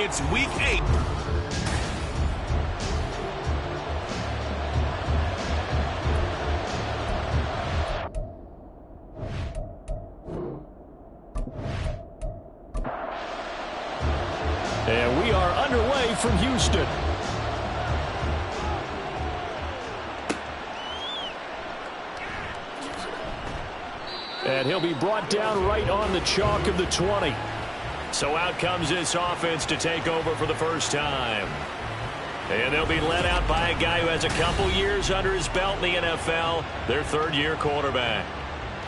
It's Week 8. And we are underway from Houston. And he'll be brought down right on the chalk of the 20. So out comes this offense to take over for the first time. And they'll be led out by a guy who has a couple years under his belt in the NFL, their third-year quarterback.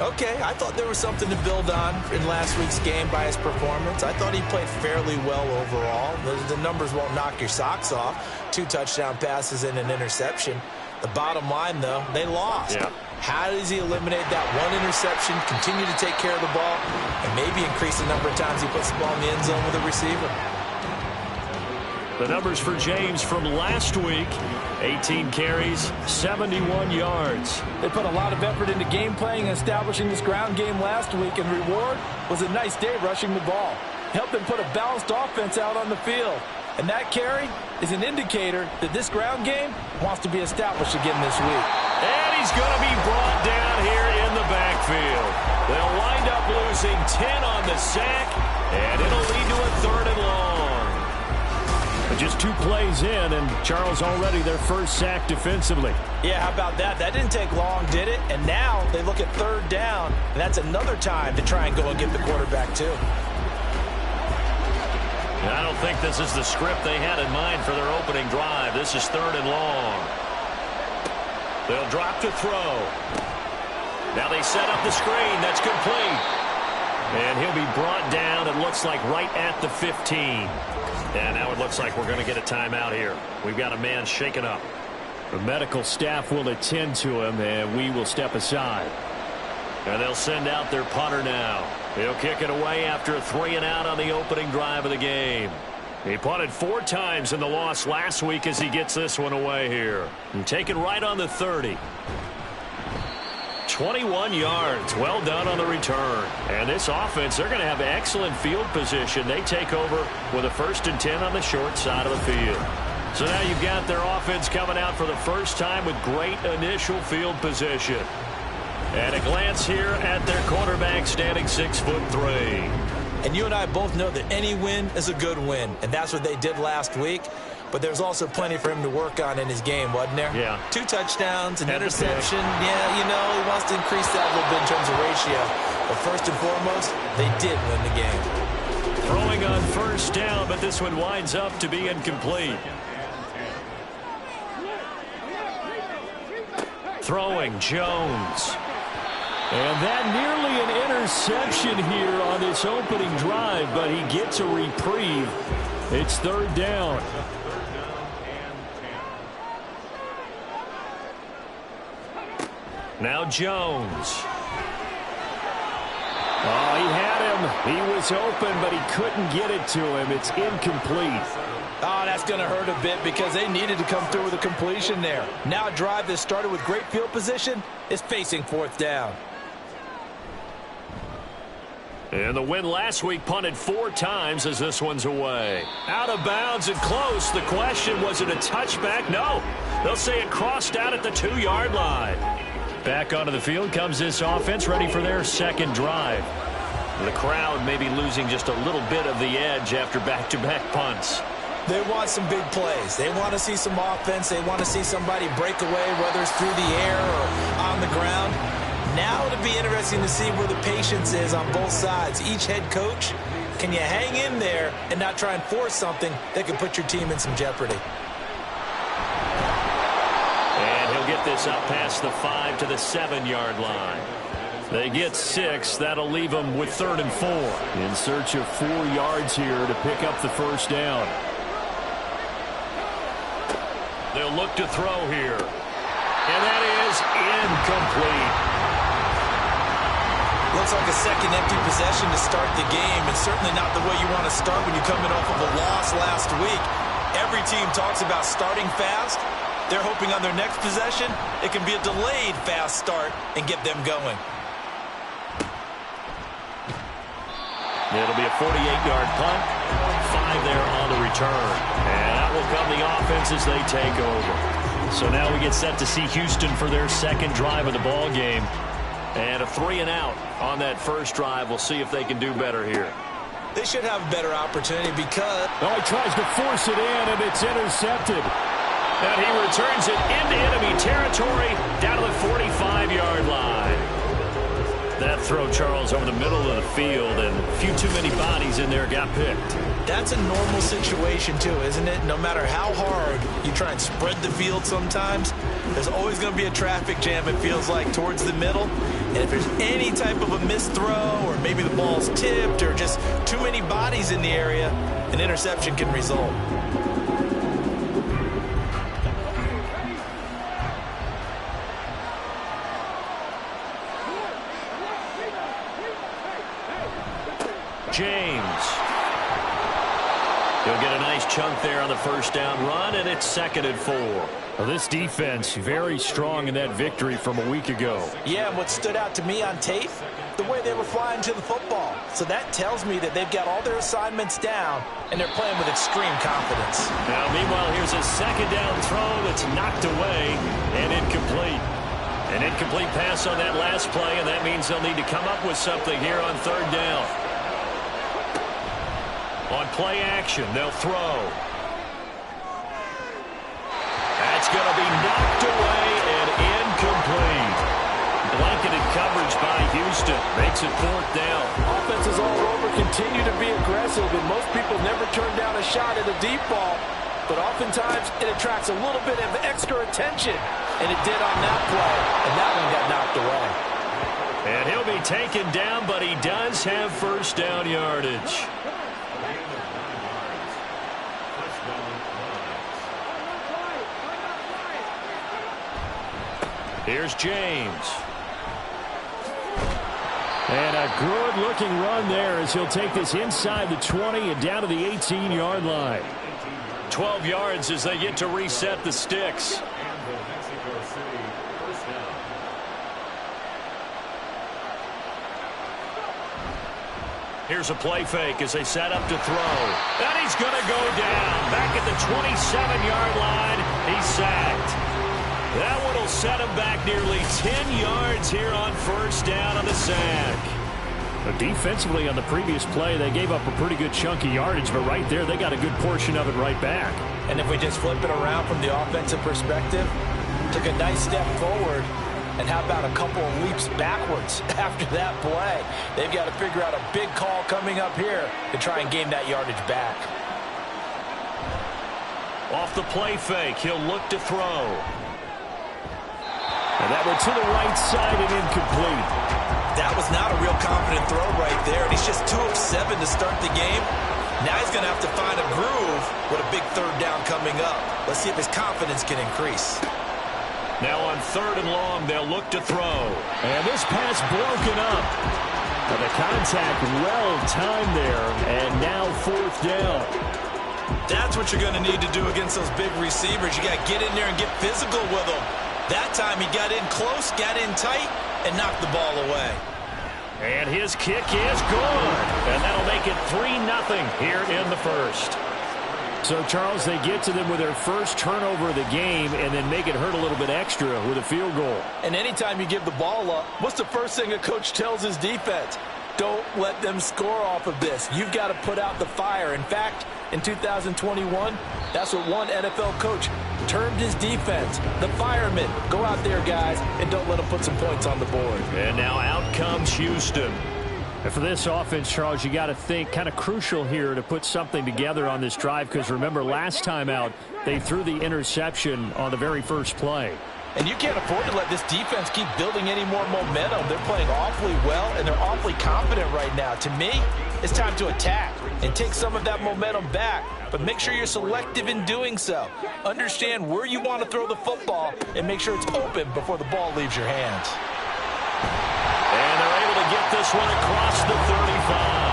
Okay, I thought there was something to build on in last week's game by his performance. I thought he played fairly well overall. The numbers won't knock your socks off. 2 touchdown passes and an interception. The bottom line, though, they lost. Yeah. How does he eliminate that one interception, continue to take care of the ball, and maybe increase the number of times he puts the ball in the end zone with a receiver? The numbers for James from last week: 18 carries, 71 yards. They put a lot of effort into game playing and establishing this ground game last week, and the reward was a nice day rushing the ball. Helped them put a balanced offense out on the field. And that carry is an indicator that this ground game wants to be established again this week. And he's going to be brought down here in the backfield. They'll wind up losing 10 on the sack, and it'll lead to a 3rd and long. But just 2 plays in, and Charles already their first sack defensively. Yeah, how about that? That didn't take long, did it? And now they look at 3rd down, and that's another time to try and go and get the quarterback too. I don't think this is the script they had in mind for their opening drive. This is 3rd and long. They'll drop to throw. Now they set up the screen. That's complete. And he'll be brought down, it looks like, right at the 15. And now it looks like we're going to get a timeout here. We've got a man shaken up. The medical staff will attend to him, and we will step aside. And they'll send out their punter now. He'll kick it away after a 3-and-out on the opening drive of the game. He punted 4 times in the loss last week as he gets this one away here. And taken right on the 30. 21 yards. Well done on the return. And this offense, they're going to have excellent field position. They take over with a 1st and 10 on the short side of the field. So now you've got their offense coming out for the first time with great initial field position. And a glance here at their quarterback, standing 6'3". And you and I both know that any win is a good win, and that's what they did last week. But there's also plenty for him to work on in his game, wasn't there? Yeah. 2 touchdowns, an interception. Yeah, you know, he wants to increase that a little bit in terms of ratio. But first and foremost, they did win the game. Throwing on 1st down, but this one winds up to be incomplete. Throwing, Jones. And that nearly an interception here on this opening drive, but he gets a reprieve. It's 3rd down. Now Jones. Oh, he had him. He was open, but he couldn't get it to him. It's incomplete. Oh, that's going to hurt a bit because they needed to come through with a completion there. Now a drive that started with great field position is facing 4th down. And the win last week punted 4 times as this one's away. Out of bounds and close. The question, was it a touchback? No. They'll say it crossed out at the 2-yard line. Back onto the field comes this offense, ready for their 2nd drive. The crowd may be losing just a little bit of the edge after back-to-back punts. They want some big plays. They want to see some offense. They want to see somebody break away, whether it's through the air or on the ground. Now it'll be interesting to see where the patience is on both sides. Each head coach, can you hang in there and not try and force something that could put your team in some jeopardy? And he'll get this up past the 5 to the 7-yard line. They get 6. That'll leave them with 3rd and 4. In search of 4 yards here to pick up the 1st down. They'll look to throw here. And that is incomplete. Looks like a second empty possession to start the game, and certainly not the way you want to start when you're coming off of a loss last week. Every team talks about starting fast. They're hoping on their next possession it can be a delayed fast start and get them going. It'll be a 48-yard punt, 5 there on the return. And out will come the offense as they take over. So now we get set to see Houston for their second drive of the ball game. And a 3-and-out on that first drive. We'll see if they can do better here. They should have a better opportunity because... Oh, he tries to force it in, and it's intercepted. And he returns it into enemy territory down to the 45-yard line. That throw, Charles, over the middle of the field, and a few too many bodies in there got picked. That's a normal situation, too, isn't it? No matter how hard you try and spread the field sometimes, there's always going to be a traffic jam, it feels like, towards the middle. And if there's any type of a missed throw, or maybe the ball's tipped, or just too many bodies in the area, an interception can result. James. He'll get a nice chunk there on the first down run, and it's 2nd and 4. Well, this defense, very strong in that victory from a week ago. Yeah, and what stood out to me on tape, the way they were flying to the football. So that tells me that they've got all their assignments down, and they're playing with extreme confidence. Now, meanwhile, here's a 2nd down throw that's knocked away and incomplete. An incomplete pass on that last play, and that means they'll need to come up with something here on 3rd down. On play action, they'll throw. That's going to be knocked away and incomplete. Blanketed coverage by Houston. Makes it 4th down. Offenses all over continue to be aggressive, and most people never turn down a shot at a deep ball. But oftentimes, it attracts a little bit of extra attention. And it did on that play, and that one got knocked away. And he'll be taken down, but he does have first down yardage. Here's James. And a good-looking run there as he'll take this inside the 20 and down to the 18-yard line. 12 yards as they get to reset the sticks. Here's a play fake as they set up to throw. And he's going to go down. Back at the 27-yard line, he's sacked. That one will set him back nearly 10 yards here on first down on the sack. But defensively on the previous play, they gave up a pretty good chunk of yardage, but right there, they got a good portion of it right back. And if we just flip it around from the offensive perspective, took a nice step forward, and how about a couple of leaps backwards after that play? They've got to figure out a big call coming up here to try and gain that yardage back. Off the play fake, he'll look to throw. And that one to the right side and incomplete. That was not a real confident throw right there, and he's just 2 of 7 to start the game. Now he's going to have to find a groove with a big 3rd down coming up. Let's see if his confidence can increase. Now on 3rd and long, they'll look to throw. And this pass broken up. But the contact well timed there, and now 4th down. That's what you're going to need to do against those big receivers. You got to get in there and get physical with them. That time he got in close, got in tight, and knocked the ball away. And his kick is good. And that'll make it 3-0 here in the first. So, Charles, they get to them with their first turnover of the game and then make it hurt a little bit extra with a field goal. And anytime you give the ball up, what's the first thing a coach tells his defense? Don't let them score off of this. You've got to put out the fire. In fact, in 2021, that's what one NFL coach termed his defense. The firemen. Go out there, guys, and don't let them put some points on the board. And now out comes Houston. And for this offense, Charles, you got to think kind of crucial here to put something together on this drive, because remember last time out, they threw the interception on the very first play. And you can't afford to let this defense keep building any more momentum. They're playing awfully well, and they're awfully confident right now. To me, it's time to attack and take some of that momentum back. But make sure you're selective in doing so. Understand where you want to throw the football and make sure it's open before the ball leaves your hands. And they're able to get this one across the 35.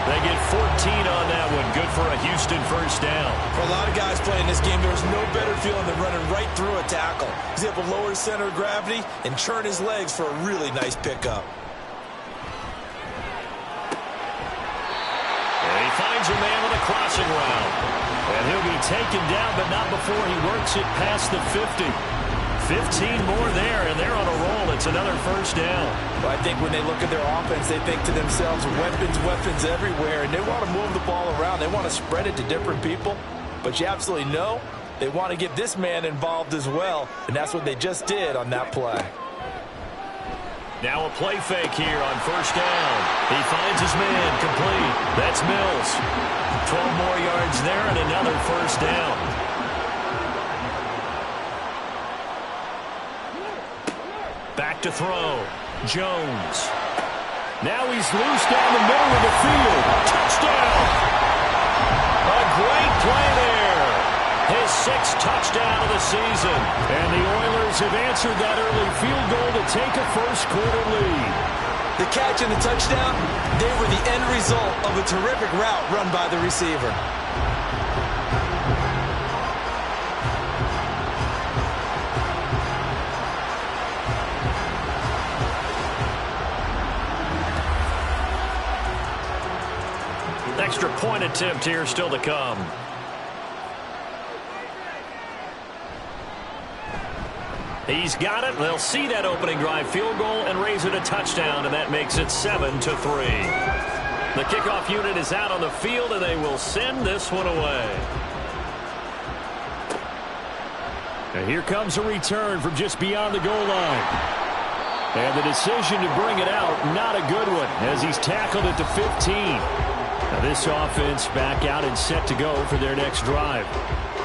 They get 14 on that one. Good for a Houston first down. For a lot of guys playing this game, there's no better feeling than running right through a tackle. He's able to lower his center of gravity and churn his legs for a really nice pickup. And he finds a man with a crossing route. And he'll be taken down, but not before he works it past the 50. 15 more there, and they're on a roll. It's another first down. Well, I think when they look at their offense, they think to themselves, weapons, weapons everywhere, and they want to move the ball around. They want to spread it to different people, but you absolutely know they want to get this man involved as well, and that's what they just did on that play. Now a play fake here on first down. He finds his man complete. That's Mills. 12 more yards there and another first down. Back to throw. Jones. Now he's loose down the middle of the field. Touchdown. A great play there. His 6th touchdown of the season. And the Oilers have answered that early field goal to take a first-quarter lead. The catch and the touchdown, they were the end result of a terrific route run by the receiver. Extra point attempt here still to come. He's got it. They'll see that opening drive field goal and raise it a touchdown, and that makes it 7-3. The kickoff unit is out on the field, and they will send this one away. And here comes a return from just beyond the goal line. And the decision to bring it out, not a good one, as he's tackled it to 15. Now this offense back out and set to go for their next drive.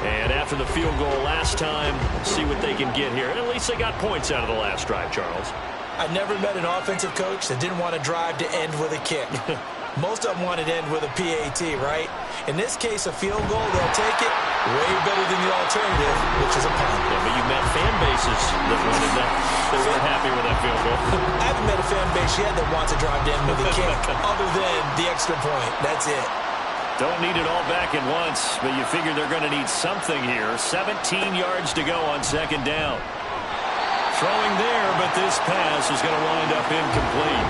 And after the field goal last time, see what they can get here. At least they got points out of the last drive, Charles. I never met an offensive coach that didn't want to drive to end with a kick. Most of them wanted to end with a PAT, right? In this case, a field goal, they'll take it way better than the alternative, which is a punt. Yeah, but you met fan bases that wanted that. They weren't happy with that field goal. I haven't met a fan base yet that wants to drive to end with a kick other than the extra point. That's it. Don't need it all back at once, but you figure they're going to need something here. 17 yards to go on second down. Throwing there, but this pass is going to wind up incomplete.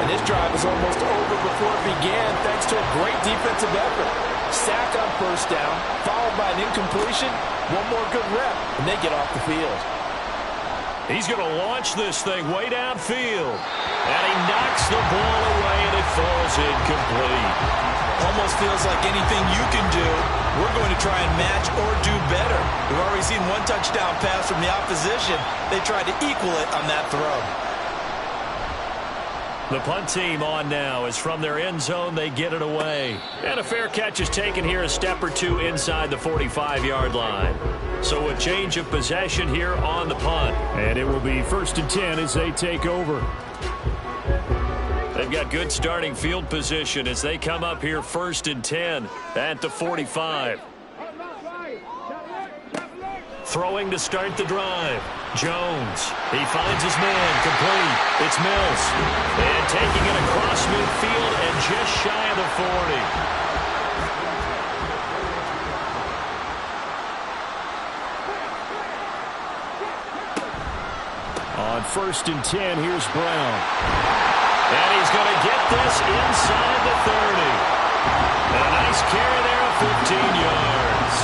And this drive was almost over before it began thanks to a great defensive effort. Sack on first down, followed by an incompletion. One more good rep, and they get off the field. He's going to launch this thing way downfield. And he knocks the ball away, and it falls incomplete. Almost feels like anything you can do, we're going to try and match or do better. We've already seen one touchdown pass from the opposition. They tried to equal it on that throw. The punt team on now is from their end zone. They get it away. And a fair catch is taken here a step or two inside the 45-yard line. So a change of possession here on the punt. And it will be 1st and 10 as they take over. They've got good starting field position as they come up here 1st and 10 at the 45. Throwing to start the drive. Jones. He finds his man complete. It's Mills. And taking it across midfield and just shy of the 40. On 1st and 10, here's Brown. And he's going to get this inside the 30. And a nice carry there of 15 yards.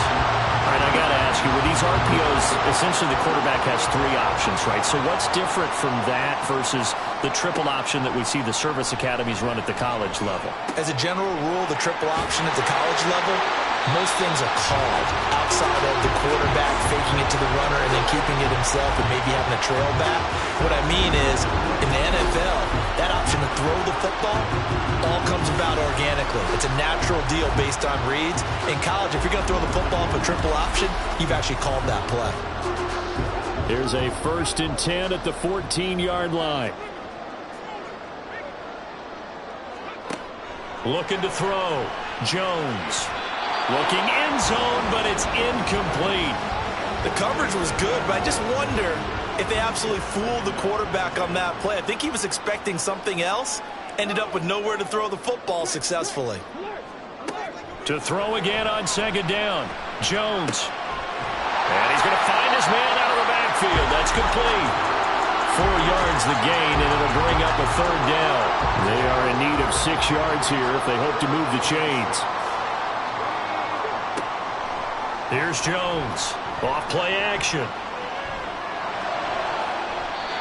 All right, I got to ask you, with these RPOs, essentially the quarterback has 3 options, right? So what's different from that versus the triple option that we see the service academies run at the college level? As a general rule, the triple option at the college level, most things are called outside of the quarterback faking it to the runner and then keeping it himself and maybe having a trail back. What I mean is, in the NFL, that option to throw the football all comes about organically. It's a natural deal based on reads. In college, if you're going to throw the football up a triple option, you've actually called that play. Here's a 1st and 10 at the 14-yard line. Looking to throw. Jones. Looking end zone, but it's incomplete. The coverage was good, but I just wonder if they absolutely fooled the quarterback on that play. I think he was expecting something else. Ended up with nowhere to throw the football successfully. To throw again on second down. Jones. And he's going to find his man out of the backfield. That's complete. 4 yards the gain, and it'll bring up a 3rd down. They are in need of 6 yards here if they hope to move the chains. Here's Jones. Off play action.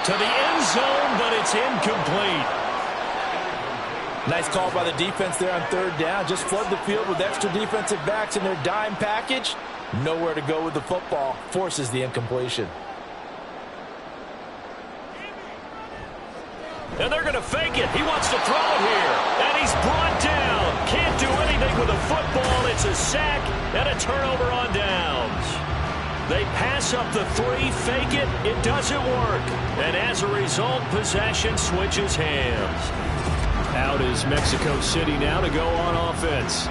To the end zone, but it's incomplete. Nice call by the defense there on third down. Just flood the field with extra defensive backs in their dime package. Nowhere to go with the football. Forces the incompletion. And they're going to fake it. He wants to throw it here. And he's brought down. Can't do anything with a football. It's a sack and a turnover on downs. They pass up the 3, fake it. It doesn't work. And as a result, possession switches hands. Out is Mexico City now to go on offense.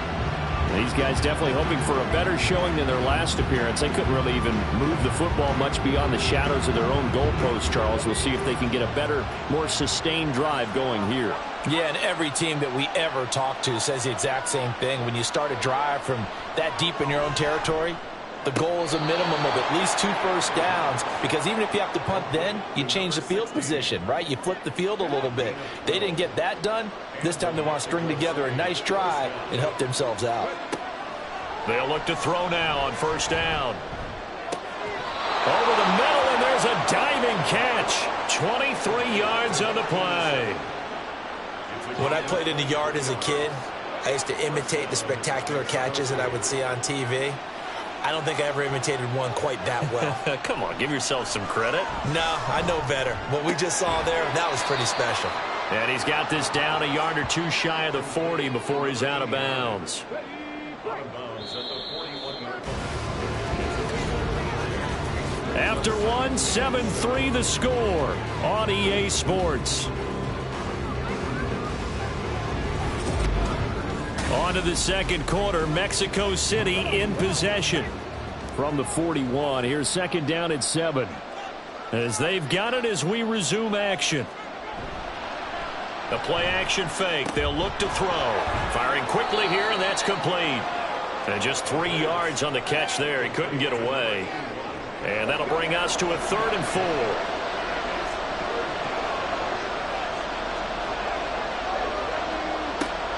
These guys definitely hoping for a better showing than their last appearance. They couldn't really even move the football much beyond the shadows of their own goalpost, Charles. We'll see if they can get a better, more sustained drive going here. Yeah, and every team that we ever talk to says the exact same thing. When you start a drive from that deep in your own territory, the goal is a minimum of at least 2 first downs, because even if you have to punt then, you change the field position, right? You flip the field a little bit. They didn't get that done. This time they want to string together a nice drive and help themselves out. They'll look to throw now on first down. Over the middle, and there's a diving catch. 23 yards on the play. When I played in the yard as a kid, I used to imitate the spectacular catches that I would see on TV. I don't think I ever imitated one quite that well. Come on, give yourself some credit. No, I know better. What we just saw there, that was pretty special. And he's got this down a yard or 2 shy of the 40 before he's out of bounds. After 1, 7-3 the score on EA Sports. On to the second quarter. Mexico City in possession from the 41. Here's second down at 7. As they've got it as we resume action. A play action fake. They'll look to throw. Firing quickly here, and that's complete. And just 3 yards on the catch there. He couldn't get away. And that'll bring us to a 3rd and 4.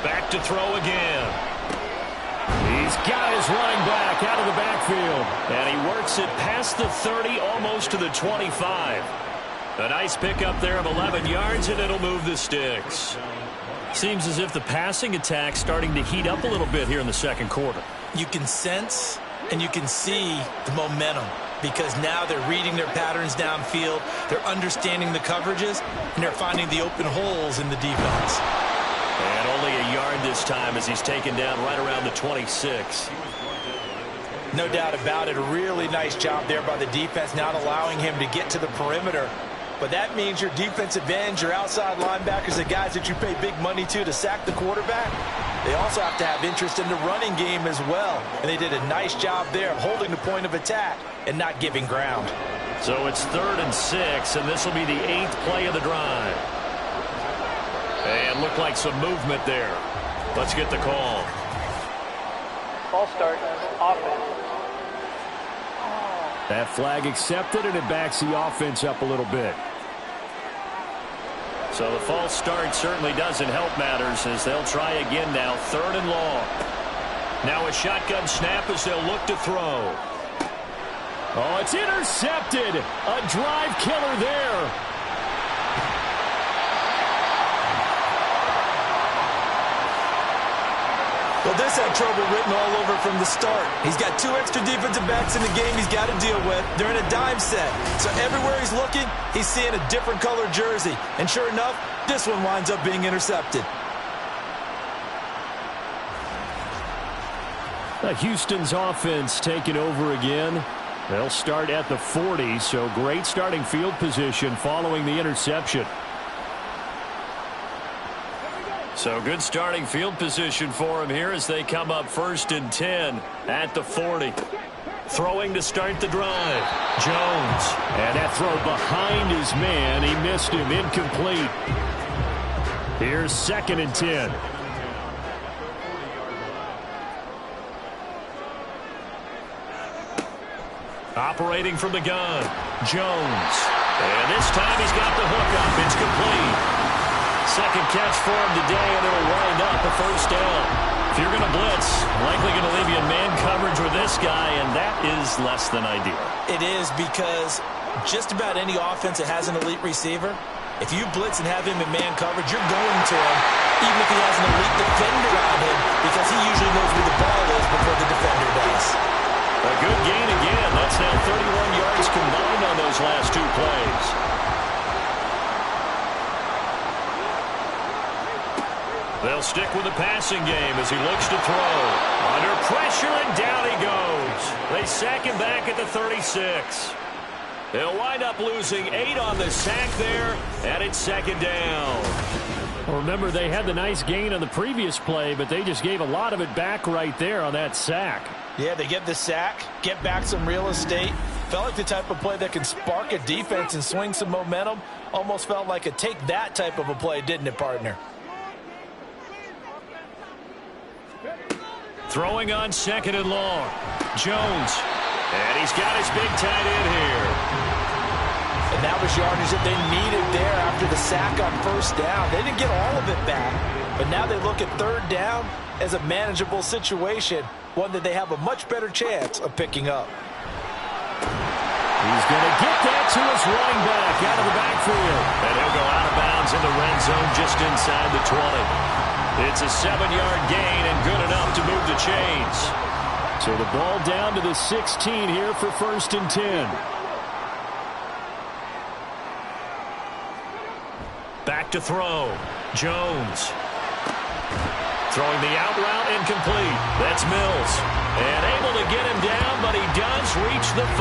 Back to throw again. He's got his running back out of the backfield. And he works it past the 30, almost to the 25. A nice pickup there of 11 yards, and it'll move the sticks. Seems as if the passing attack's starting to heat up a little bit here in the second quarter. You can sense and you can see the momentum, because now they're reading their patterns downfield, they're understanding the coverages, and they're finding the open holes in the defense. And only a yard this time as he's taken down right around the 26. No doubt about it. A really nice job there by the defense, not allowing him to get to the perimeter. But that means your defensive ends, your outside linebackers, the guys that you pay big money to sack the quarterback, they also have to have interest in the running game as well. And they did a nice job there of holding the point of attack and not giving ground. So it's 3rd and 6, and this will be the 8th play of the drive. And looked like some movement there. Let's get the call. Ball start, offense. That flag accepted, and it backs the offense up a little bit. So the false start certainly doesn't help matters as they'll try again now. 3rd and long. Now a shotgun snap as they'll look to throw. Oh, it's intercepted. A drive killer there. Well, this had trouble written all over from the start. He's got 2 extra defensive backs in the game he's got to deal with. They're in a dime set. So everywhere he's looking, he's seeing a different color jersey. And sure enough, this one winds up being intercepted. Houston's offense taking over again. They'll start at the 40, so great starting field position following the interception. So good starting field position for him here as they come up 1st and 10 at the 40. Throwing to start the drive. Jones. And that throw behind his man. He missed him. Incomplete. Here's 2nd and 10. Operating from the gun. Jones. And this time he's got the hook up. It's complete. Second catch for him today, and it'll wind up a 1st down. If you're going to blitz, likely going to leave you in man coverage with this guy, and that is less than ideal. It is, because just about any offense that has an elite receiver, if you blitz and have him in man coverage, you're going to him, even if he has an elite defender on him, because he usually knows where the ball is before the defender does. A good gain again. That's now 31 yards combined on those last two plays. They'll stick with the passing game as he looks to throw. Under pressure, and down he goes. They sack him back at the 36. They'll wind up losing 8 on the sack there, and it's second down. Well, remember, they had the nice gain on the previous play, but they just gave a lot of it back right there on that sack. Yeah, they get the sack, get back some real estate. Felt like the type of play that can spark a defense and swing some momentum. Almost felt like a take that type of a play, didn't it, partner? Throwing on second and long. Jones. And he's got his big tight end here. And that was yardage that they needed there after the sack on first down. They didn't get all of it back, but now they look at third down as a manageable situation, one that they have a much better chance of picking up. He's going to get that to his running back out of the backfield. And he'll go out of bounds in the red zone just inside the 20. It's a 7-yard gain and good enough to move the chains. So the ball down to the 16 here for 1st and 10. Back to throw. Jones. Throwing the out route incomplete. That's Mills. And able to get him down, but he does reach the 5.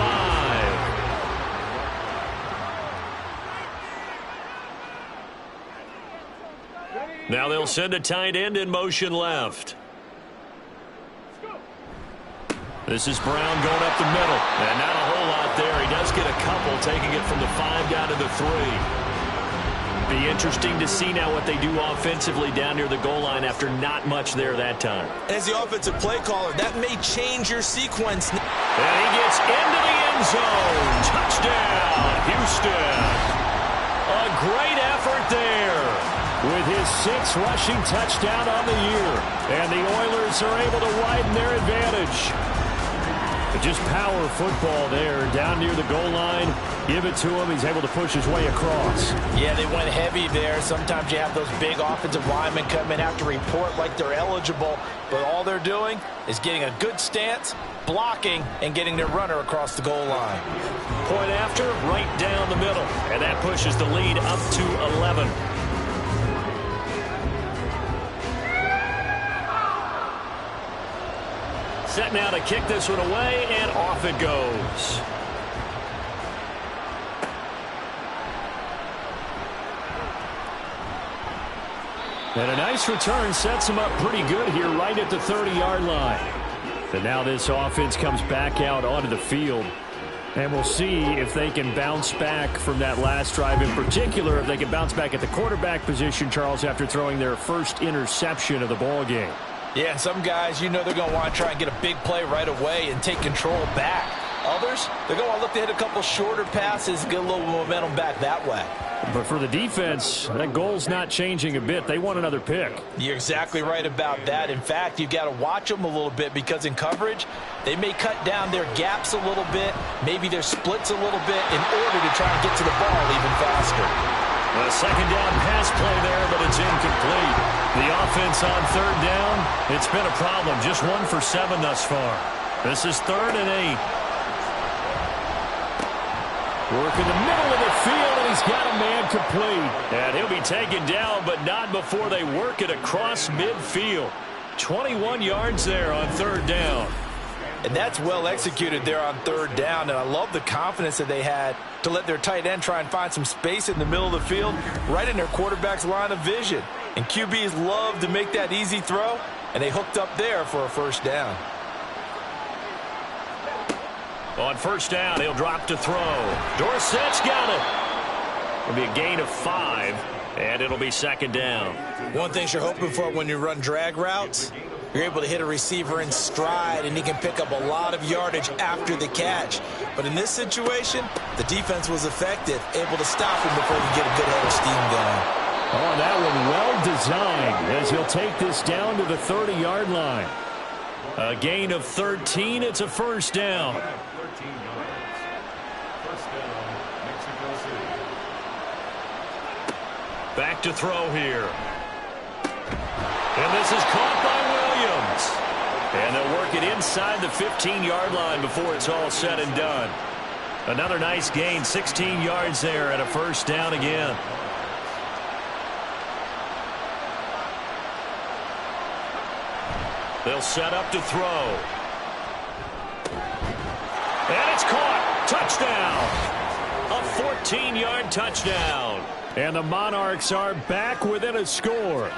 Now they'll send a tight end in motion left. This is Brown going up the middle. And not a whole lot there. He does get a couple, taking it from the 5 down to the 3. Be interesting to see now what they do offensively down near the goal line after not much there that time. As the offensive play caller, that may change your sequence. And he gets into the end zone. Touchdown, Houston. A great effort there. With his 6th rushing touchdown on the year. And the Oilers are able to widen their advantage. But just power football there down near the goal line. Give it to him. He's able to push his way across. Yeah, they went heavy there. Sometimes you have those big offensive linemen come in, have to report like they're eligible. But all they're doing is getting a good stance, blocking, and getting their runner across the goal line. Point after, right down the middle. And that pushes the lead up to 11. Set now to kick this one away, and off it goes. And a nice return sets him up pretty good here right at the 30-yard line. And now this offense comes back out onto the field. And we'll see if they can bounce back from that last drive. In particular, if they can bounce back at the quarterback position, Charles, after throwing their first interception of the ball game. Yeah, some guys, you know they're going to want to try and get a big play right away and take control back. Others, they're going to want to look to hit a couple shorter passes, get a little momentum back that way. But for the defense, that goal's not changing a bit. They want another pick. You're exactly right about that. In fact, you've got to watch them a little bit because in coverage, they may cut down their gaps a little bit, maybe their splits a little bit in order to try and get to the ball even faster. A second down pass play there, but it's incomplete. The offense on third down, it's been a problem. Just 1 for 7 thus far. This is 3rd and 8. Work in the middle of the field, and he's got a man complete. And he'll be taken down, but not before they work it across midfield. 21 yards there on third down. And that's well executed there on third down. And I love the confidence that they had to let their tight end try and find some space in the middle of the field, right in their quarterback's line of vision. And QBs love to make that easy throw, and they hooked up there for a first down. On first down, he'll drop to throw. Dorsett's got it. It'll be a gain of 5, and it'll be second down. One thing you're hoping for when you run drag routes, you're able to hit a receiver in stride, and he can pick up a lot of yardage after the catch. But in this situation, the defense was effective, able to stop him before he could get a good head of steam going. Oh, that one well designed as he'll take this down to the 30-yard line. A gain of 13. It's a first down. 13 yards. First down, Mexico City. Back to throw here. And this is caught by Williams. And they'll work it inside the 15-yard line before it's all said and done. Another nice gain, 16 yards there and a first down again. They'll set up to throw. And it's caught. Touchdown. A 14-yard touchdown. And the Monarchs are back within a score.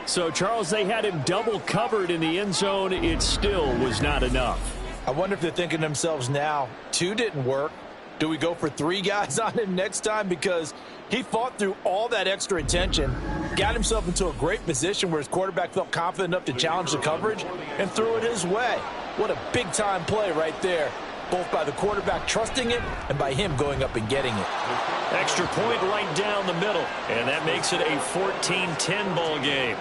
So, Charles, they had him double covered in the end zone. It still was not enough. I wonder if they're thinking to themselves now, 2 didn't work. Do we go for 3 guys on him next time? Because he fought through all that extra attention, got himself into a great position where his quarterback felt confident enough to challenge the coverage and threw it his way. What a big-time play right there, both by the quarterback trusting it and by him going up and getting it. Extra point right down the middle, and that makes it a 14-10 ball game.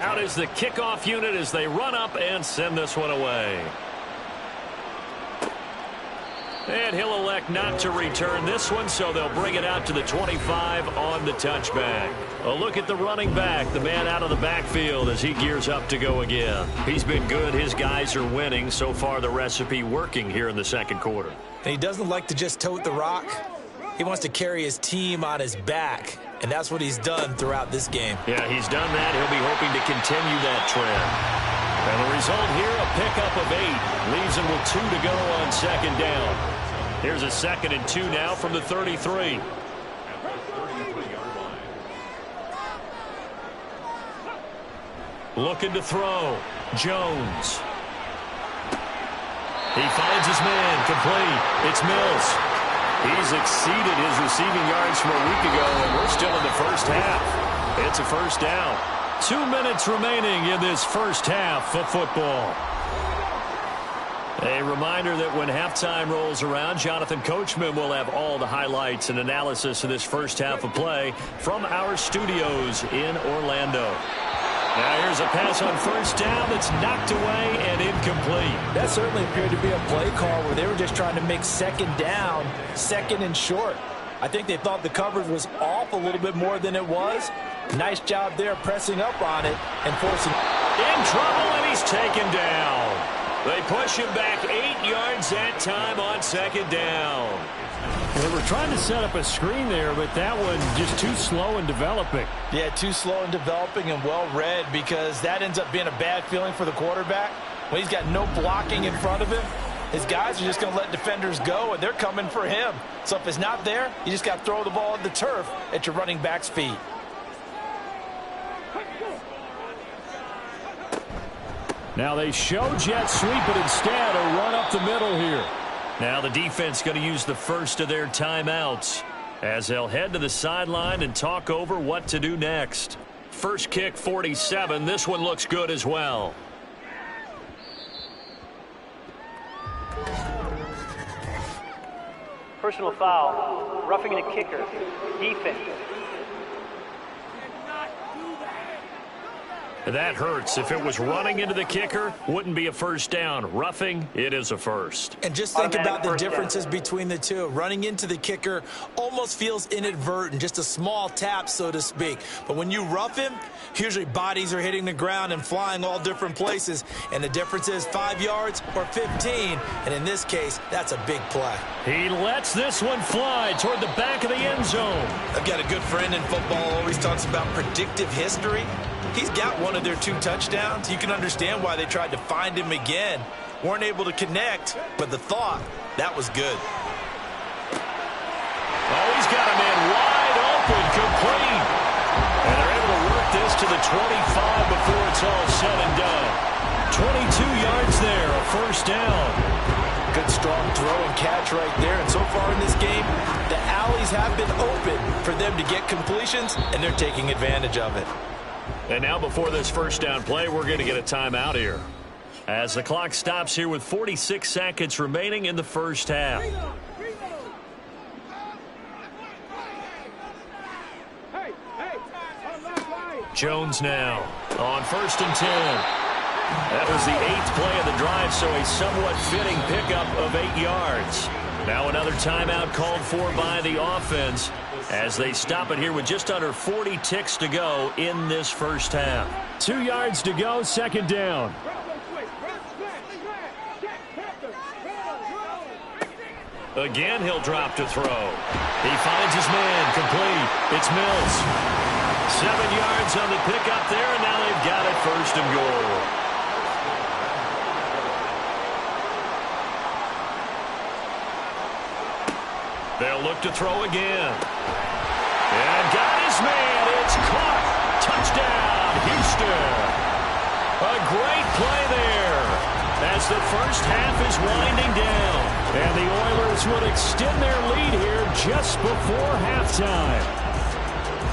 Out is the kickoff unit as they run up and send this one away. And he'll elect not to return this one, so they'll bring it out to the 25 on the touchback. A look at the running back, the man out of the backfield as he gears up to go again. He's been good. His guys are winning. So far, the recipe working here in the second quarter. And he doesn't like to just tote the rock. He wants to carry his team on his back, and that's what he's done throughout this game. Yeah, he's done that. He'll be hoping to continue that trend. And the result here, a pickup of 8. Leaves him with 2 to go on second down. Here's a 2nd and 2 now from the 33. Looking to throw. Jones. He finds his man. Complete. It's Mills. He's exceeded his receiving yards from a week ago, and we're still in the first half. It's a first down. 2 minutes remaining in this first half of football. A reminder that when halftime rolls around, Jonathan Coachman will have all the highlights and analysis of this first half of play from our studios in Orlando. Now here's a pass on first down that's knocked away and incomplete. That certainly appeared to be a play call where they were just trying to make second down, second and short. I think they thought the coverage was off a little bit more than it was. Nice job there pressing up on it and forcing. In trouble, and he's taken down. They push him back 8 yards that time on second down. They were trying to set up a screen there, but that one just too slow in developing. Yeah, too slow in developing and well read, because that ends up being a bad feeling for the quarterback. When he's got no blocking in front of him, his guys are just going to let defenders go, and they're coming for him. So if it's not there, you just got to throw the ball at the turf at your running back's feet. Now they show jet sweep, but instead a run up the middle here. Now the defense going to use the first of their timeouts as they'll head to the sideline and talk over what to do next. First kick, 47. This one looks good as well. Personal foul, roughing the kicker, defense. That hurts. If it was running into the kicker, wouldn't be a first down. Roughing, it is a first. And just think about the differences between the two. Running into the kicker almost feels inadvertent, just a small tap, so to speak. But when you rough him, usually bodies are hitting the ground and flying all different places. And the difference is 5 yards or 15. And in this case, that's a big play. He lets this one fly toward the back of the end zone. I've got a good friend in football, always talks about predictive history. He's got one of their 2 touchdowns. You can understand why they tried to find him again. Weren't able to connect, but the thought, that was good. Oh, he's got a man wide open, complete. And they're able to work this to the 25 before it's all said and done. 22 yards there, a first down. Good strong throw and catch right there. And so far in this game, the alleys have been open for them to get completions, and they're taking advantage of it. And now before this first down play, we're going to get a timeout here. As the clock stops here with 46 seconds remaining in the first half. Jones now on 1st and 10. That was the 8th play of the drive, so a somewhat fitting pickup of 8 yards. Now another timeout called for by the offense as they stop it here with just under 40 ticks to go in this first half. 2 yards to go, 2nd down. Again, he'll drop to throw. He finds his man, complete. It's Mills. 7 yards on the pickup there, and now they've got it 1st and goal. They'll look to throw again. And got his man. It's caught. Touchdown, Houston. A great play there as the first half is winding down. And the Oilers would extend their lead here just before halftime.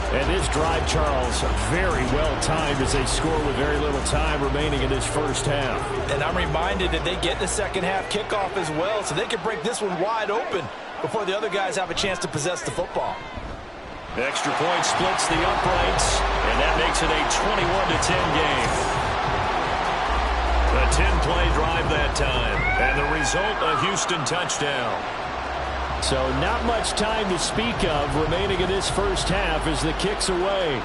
And this drive, Charles, very well timed as they score with very little time remaining in this first half. And I'm reminded that they get the second half kickoff as well, so they can break this one wide open before the other guys have a chance to possess the football. The extra point splits the uprights, and that makes it a 21-10 game. A 10-play drive that time, and the result, a Houston touchdown. So not much time to speak of remaining in this first half as the kick's away.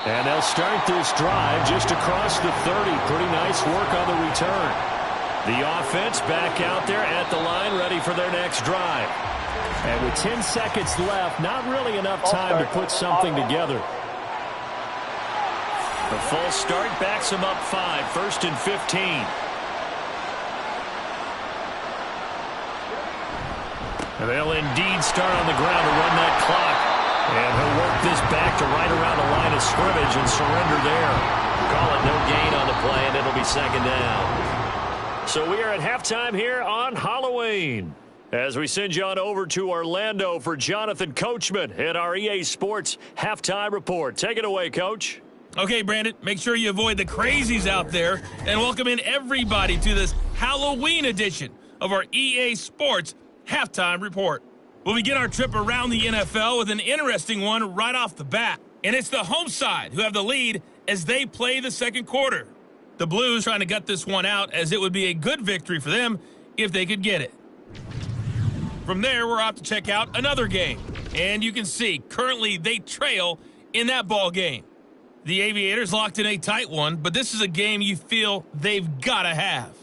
And they'll start this drive just across the 30. Pretty nice work on the return. The offense back out there at the line, ready for their next drive. And with 10 seconds left, not really enough time to put something together. The false start backs them up 5, 1st and 15. And they'll indeed start on the ground to run that clock. And he'll work this back to right around the line of scrimmage and surrender there. Call it no gain on the play, and it'll be 2nd down. So we are at halftime here on Halloween, as we send you on over to Orlando for Jonathan Coachman at our EA Sports Halftime Report. Take it away, Coach. Okay, Brandon, make sure you avoid the crazies out there and welcome in everybody to this Halloween edition of our EA Sports Halftime Report. We'll begin our trip around the NFL with an interesting one right off the bat. And it's the home side who have the lead as they play the second quarter. The Blues trying to gut this one out as it would be a good victory for them if they could get it. From there, we're off to check out another game. And you can see, currently they trail in that ball game. The Aviators locked in a tight one, but this is a game you feel they've got to have.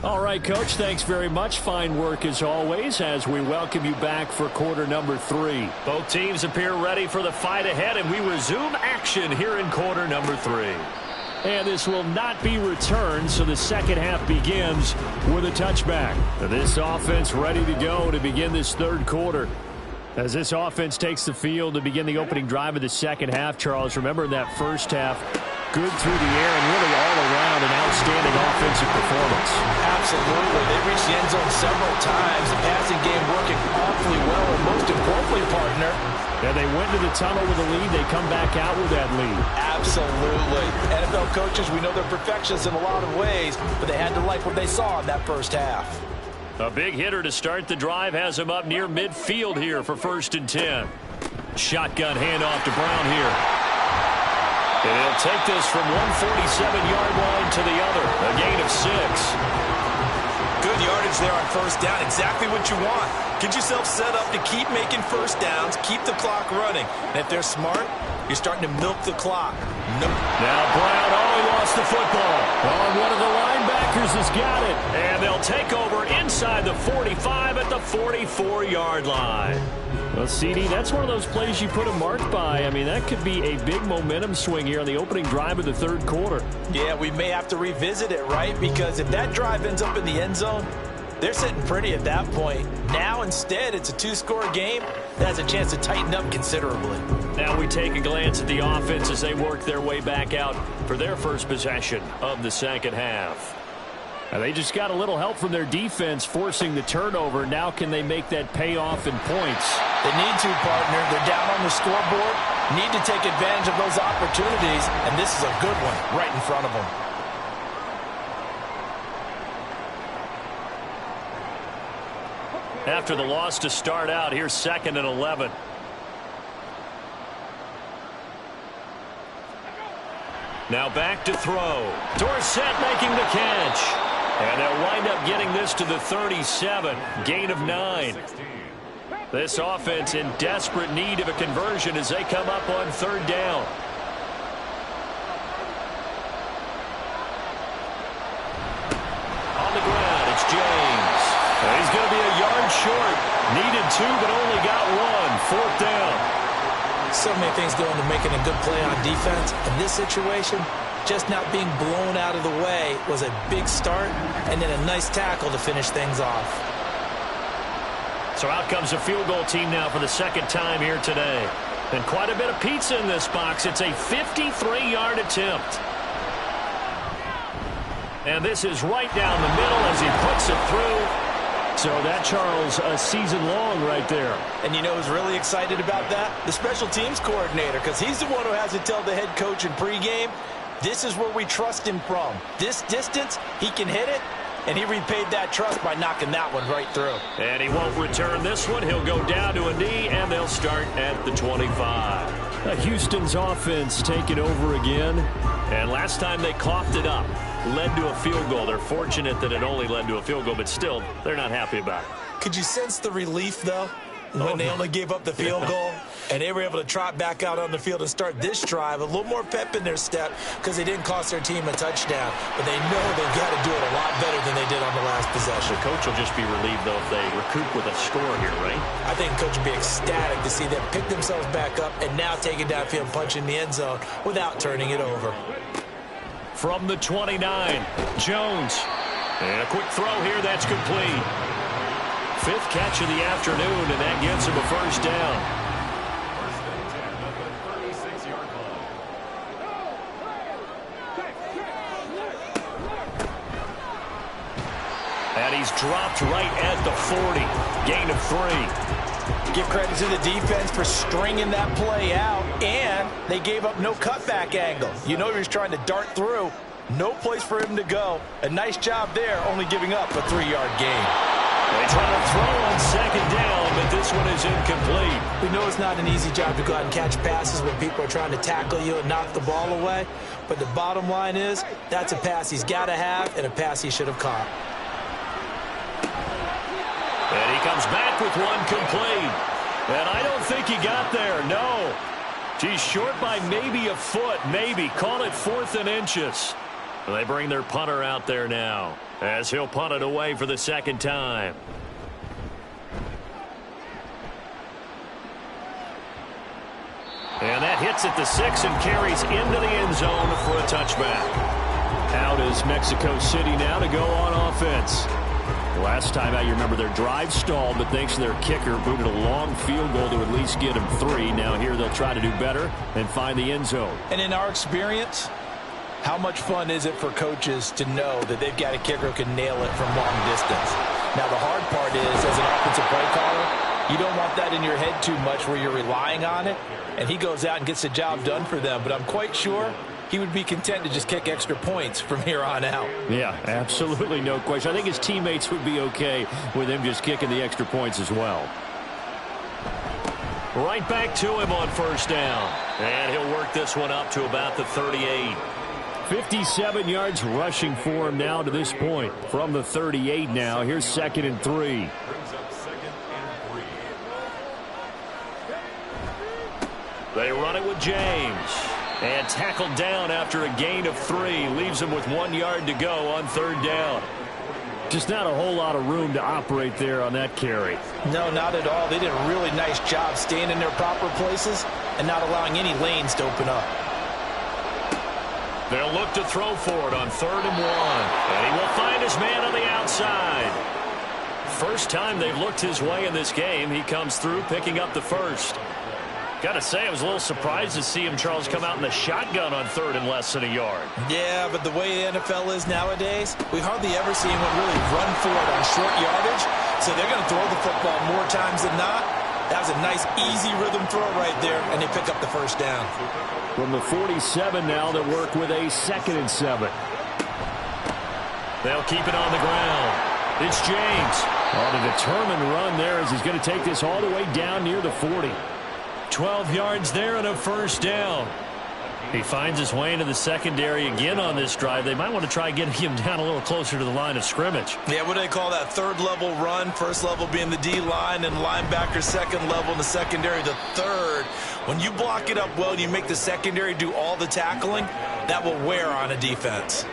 All right, Coach, thanks very much. Fine work as always as we welcome you back for quarter number 3. Both teams appear ready for the fight ahead, and we resume action here in quarter number 3. And this will not be returned, so the second half begins with a touchback. This offense ready to go to begin this third quarter. As this offense takes the field to begin the opening drive of the second half, Charles, remember in that first half, good through the air and really all around an outstanding offensive performance. Absolutely. They reached the end zone several times. The passing game working awfully well, and most importantly, partner, and they went to the tunnel with a lead. They come back out with that lead. Absolutely. NFL coaches, we know they're perfectionists in a lot of ways, but they had to like what they saw in that first half. A big hitter to start the drive has him up near midfield here for 1st and 10. Shotgun handoff to Brown here. And he'll take this from 147-yard line to the other. A gain of 6. Good yardage there on first down. Exactly what you want. Get yourself set up to keep making first downs, keep the clock running. And if they're smart, you're starting to milk the clock. Now Brown, he lost the football. Oh, one of the linebackers has got it. And they'll take over inside the 45 at the 44-yard line. Well, CD, that's one of those plays you put a mark by. I mean, that could be a big momentum swing here on the opening drive of the third quarter. Yeah, we may have to revisit it, right? Because if that drive ends up in the end zone, they're sitting pretty at that point. Now, instead, it's a 2-score game that has a chance to tighten up considerably. Now we take a glance at the offense as they work their way back out for their first possession of the second half. They just got a little help from their defense forcing the turnover. Now can they make that pay off in points? They need to, partner. They're down on the scoreboard. Need to take advantage of those opportunities, and this is a good one right in front of them. After the loss to start out, here's 2nd and 11. Now back to throw. Dorsett making the catch. And they'll wind up getting this to the 37. Gain of 9. This offense in desperate need of a conversion as they come up on 3rd down. On the ground, it's James. And he's going to be a yard short. Needed 2, but only got 1. 4th down. So many things go into making a good play on defense. In this situation, just not being blown out of the way was a big start, and then a nice tackle to finish things off. So out comes a field goal team now for the 2nd time here today. And quite a bit of pizza in this box. It's a 53-yard attempt. And this is right down the middle as he puts it through. So that, Charles, a season long right there. And you know who's really excited about that? The special teams coordinator, because he's the one who has to tell the head coach in pregame, this is where we trust him from. This distance, he can hit it, and he repaid that trust by knocking that one right through. And he won't return this one. He'll go down to a knee, and they'll start at the 25. Houston's offense taking over again. And last time they coughed it up, led to a field goal. They're fortunate that it only led to a field goal, but still, they're not happy about it. Could you sense the relief, though, when they only gave up the field goal and they were able to trot back out on the field and start this drive? A little more pep in their step because they didn't cost their team a touchdown, but they know they've got to do it a lot better than they did on the last possession. The coach will just be relieved, though, if they recoup with a score here, right? I think the coach will be ecstatic to see them pick themselves back up and now take it downfield, punch in the end zone without turning it over. From the 29, Jones. And a quick throw here, that's complete. 5th catch of the afternoon, and that gets him a first down. First and 10 at the 36-yard line. And he's dropped right at the 40. Gain of 3. Give credit to the defense for stringing that play out, and they gave up no cutback angle. You know he was trying to dart through. No place for him to go. A nice job there, only giving up a 3-yard gain. They try to throw on 2nd down, but this one is incomplete. We know it's not an easy job to go out and catch passes when people are trying to tackle you and knock the ball away, but the bottom line is that's a pass he's got to have and a pass he should have caught. And he comes back with one complete. And I don't think he got there, no. He's short by maybe a foot, maybe. Call it 4th and inches. They bring their punter out there now as he'll punt it away for the 2nd time. And that hits at the 6 and carries into the end zone for a touchback. Out is Mexico City now to go on offense. Last time out, you remember their drive stalled, but thanks to their kicker, booted a long field goal to at least get them 3. Now here they'll try to do better and find the end zone. And in our experience, how much fun is it for coaches to know that they've got a kicker who can nail it from long distance? Now, the hard part is, as an offensive play caller, you don't want that in your head too much where you're relying on it, and he goes out and gets the job done for them. But I'm quite sure he would be content to just kick extra points from here on out. Yeah, absolutely no question. I think his teammates would be okay with him just kicking the extra points as well. Right back to him on 1st down. And he'll work this one up to about the 38. 57 yards rushing for him now to this point. From the 38 now, here's 2nd and 3. Brings up 2nd and 3. They run it with James. And tackled down after a gain of 3. Leaves him with 1 yard to go on 3rd down. Just not a whole lot of room to operate there on that carry. No, not at all. They did a really nice job staying in their proper places and not allowing any lanes to open up. They'll look to throw for it on 3rd and 1. And he will find his man on the outside. First time they've looked his way in this game. He comes through picking up the first. Got to say, I was a little surprised to see him, Charles, come out in the shotgun on 3rd and less than a yard. Yeah, but the way the NFL is nowadays, we hardly ever see anyone really run for it on short yardage. So they're going to throw the football more times than not. That was a nice, easy rhythm throw right there, and they pick up the first down. From the 47 now, they work with a 2nd and 7. They'll keep it on the ground. It's James. On a determined run there as he's going to take this all the way down near the 40. 12 yards there and a first down. He finds his way into the secondary again on this drive. They might want to try getting him down a little closer to the line of scrimmage. Yeah, what do they call that? 3rd level run. 1st level being the D-line and linebacker. 2nd level in the secondary, the 3rd. When you block it up well and you make the secondary do all the tackling, that will wear on a defense.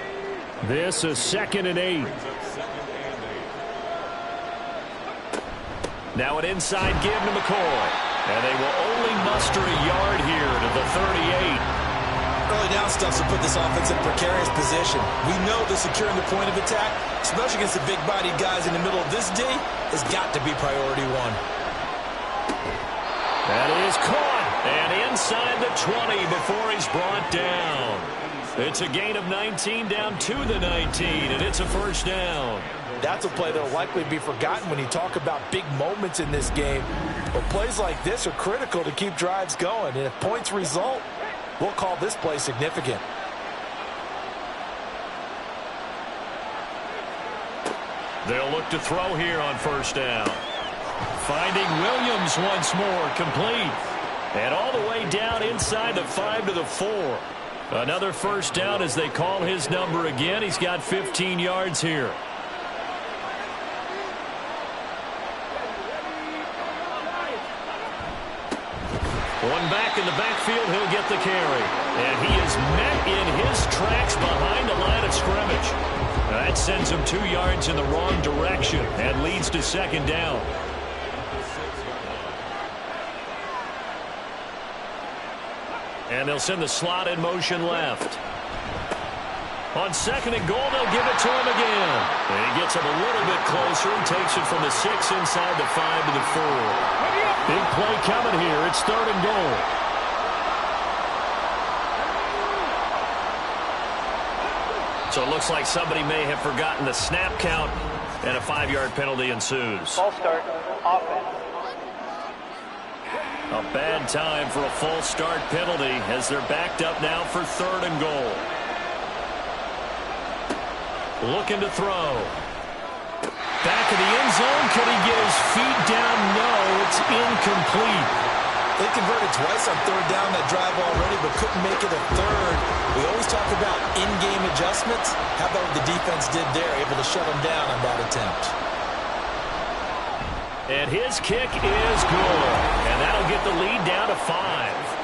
This is 2nd and 8. Now an inside give to McCoy. And they will only muster a yard here to the 38. Early down stuff to put this offense in a precarious position. We know that securing the point of attack, especially against the big-bodied guys in the middle of this D, has got to be priority 1. That is caught. And inside the 20 before he's brought down. It's a gain of 19 down to the 19, and it's a first down. That's a play that will likely be forgotten when you talk about big moments in this game. But plays like this are critical to keep drives going. And if points result, we'll call this play significant. They'll look to throw here on first down. Finding Williams once more, complete. And all the way down inside the 5 to the 4. Another first down as they call his number again. He's got 15 yards here. One back in the backfield, he'll get the carry. And he is met in his tracks behind the line of scrimmage. That sends him 2 yards in the wrong direction and leads to 2nd down. And they'll send the slot in motion left. On 2nd and goal, they'll give it to him again. And he gets him a little bit closer and takes it from the 6 inside the 5 to the 4. Big play coming here. It's 3rd and goal. So it looks like somebody may have forgotten the snap count, and a 5-yard penalty ensues. False start, offense. A bad time for a false start penalty as they're backed up now for 3rd and goal. Looking to throw. Back of the end zone. Could he get his feet down? No, it's incomplete. They converted twice on 3rd down that drive already, but couldn't make it a 3rd. We always talk about in-game adjustments. How about what the defense did there, able to shut them down on that attempt. And his kick is good. And that'll get the lead down to 5.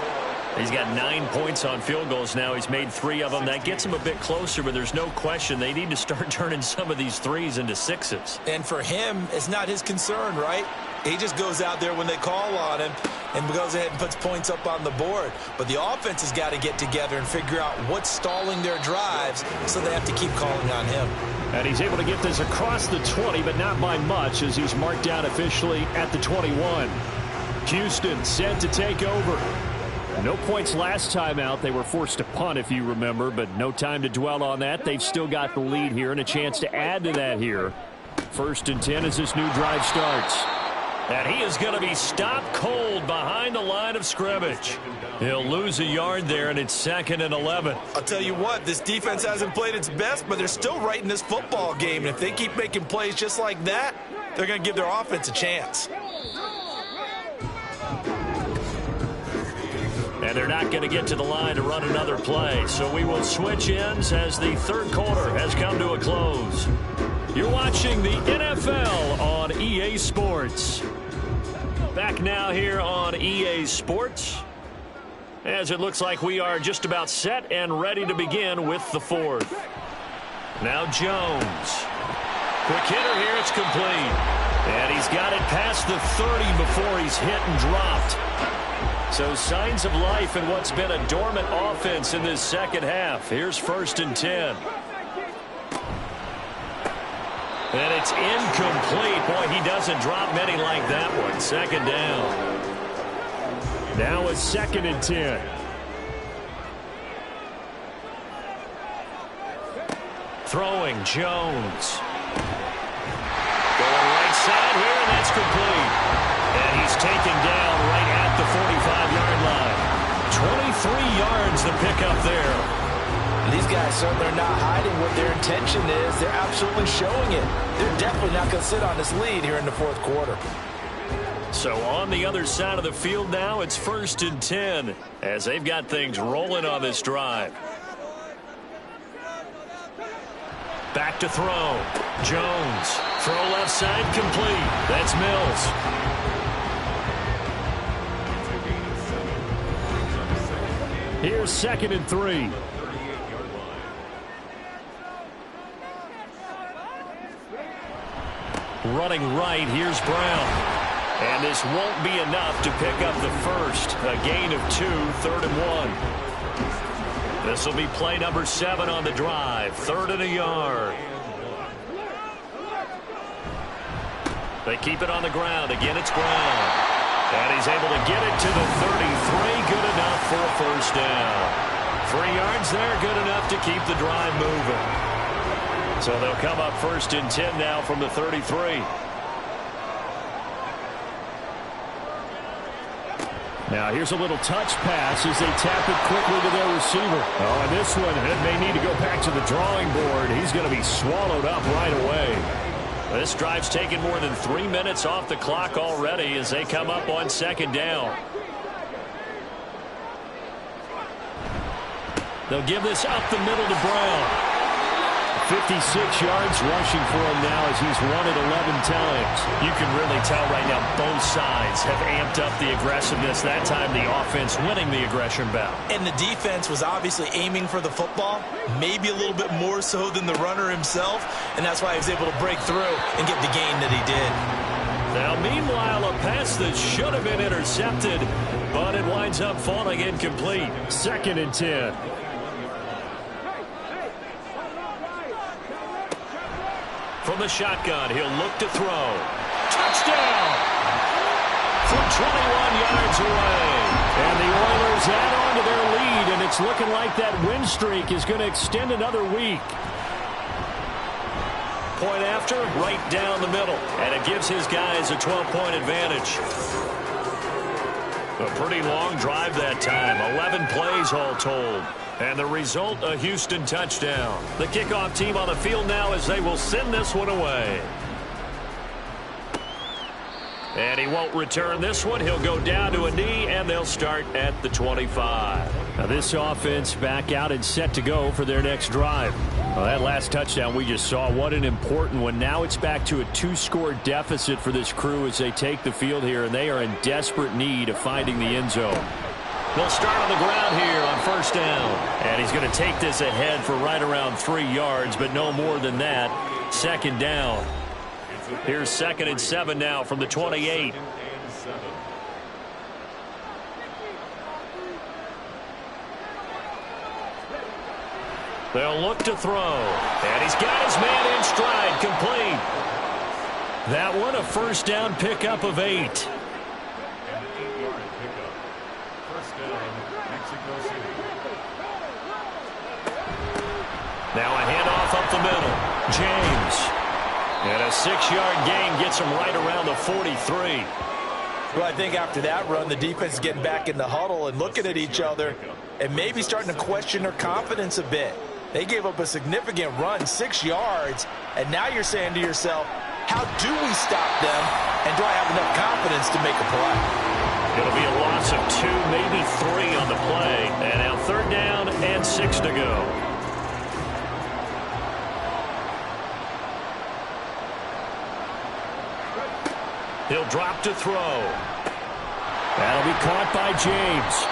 He's got 9 points on field goals now. He's made 3 of them. That gets him a bit closer, but there's no question they need to start turning some of these 3s into 6s. And for him, it's not his concern, right? He just goes out there when they call on him and goes ahead and puts points up on the board. But the offense has got to get together and figure out what's stalling their drives, so they have to keep calling on him. And he's able to get this across the 20, but not by much, as he's marked down officially at the 21. Houston set to take over. No points last time out. They were forced to punt, if you remember, but no time to dwell on that. They've still got the lead here and a chance to add to that here. 1st and 10 as this new drive starts. And he is going to be stopped cold behind the line of scrimmage. He'll lose a yard there, and it's 2nd and 11. I'll tell you what, this defense hasn't played its best, but they're still right in this football game. And if they keep making plays just like that, they're going to give their offense a chance. And they're not going to get to the line to run another play. So we will switch ends as the 3rd quarter has come to a close. You're watching the NFL on EA Sports. Back now here on EA Sports, as it looks like we are just about set and ready to begin with the 4th. Now Jones. Quick hitter here, it's complete. And he's got it past the 30 before he's hit and dropped. So signs of life in what's been a dormant offense in this 2nd half. Here's 1st and 10. And it's incomplete. Boy, he doesn't drop many like that one. 2nd down. Now a 2nd and 10. Throwing Jones. Going right side here, and that's complete. And he's taken down right at the 45-yard line. 23 yards the pickup there. These guys certainly are not hiding what their intention is. They're absolutely showing it. They're definitely not going to sit on this lead here in the fourth quarter. So on the other side of the field now, it's 1st and 10 as they've got things rolling on this drive. Back to throw. Jones. Throw left side complete. That's Mills. Here's 2nd and 3. Running right, here's Brown. And this won't be enough to pick up the first. A gain of 2, 3rd and 1. This will be play number 7 on the drive. 3rd and a yard. They keep it on the ground. Again, it's Brown. And he's able to get it to the 33. Good enough for a first down. 3 yards there, good enough to keep the drive moving. So they'll come up 1st and 10 now from the 33. Now here's a little touch pass as they tap it quickly to their receiver. Oh, and this one, it may need to go back to the drawing board. He's going to be swallowed up right away. This drive's taken more than 3 minutes off the clock already as they come up on 2nd down. They'll give this up the middle to Brown. 56 yards rushing for him now as he's run it 11 times. You can really tell right now both sides have amped up the aggressiveness. That time the offense winning the aggression battle. And the defense was obviously aiming for the football, maybe a little bit more so than the runner himself, and that's why he was able to break through and get the gain that he did. Now, meanwhile, a pass that should have been intercepted, but it winds up falling incomplete. 2nd and 10. From the shotgun, he'll look to throw. Touchdown! From 21 yards away. And the Oilers add on to their lead, and it's looking like that win streak is going to extend another week. Point after, right down the middle. And it gives his guys a 12-point advantage. A pretty long drive that time. 11 plays all told. And the result, a Houston touchdown. The kickoff team on the field now as they will send this one away. And he won't return this one. He'll go down to a knee, and they'll start at the 25. Now this offense back out and set to go for their next drive. Well, that last touchdown we just saw, what an important one. Now it's back to a 2-score deficit for this crew as they take the field here, and they are in desperate need of finding the end zone. They'll start on the ground here on 1st down. And he's going to take this ahead for right around 3 yards, but no more than that. 2nd down. Here's 2nd and 7 now from the 28. They'll look to throw. And he's got his man in stride, complete. That one, a 1st down pickup of 8. Now a handoff up the middle. James. And a 6-yard gain gets him right around the 43. Well, I think after that run, the defense is getting back in the huddle and looking at each other and maybe starting to question their confidence a bit. They gave up a significant run, 6 yards, and now you're saying to yourself, how do we stop them, and do I have enough confidence to make a play? It'll be a loss of 2, maybe 3 on the play. And now 3rd down and 6 to go. He'll drop to throw. That'll be caught by James.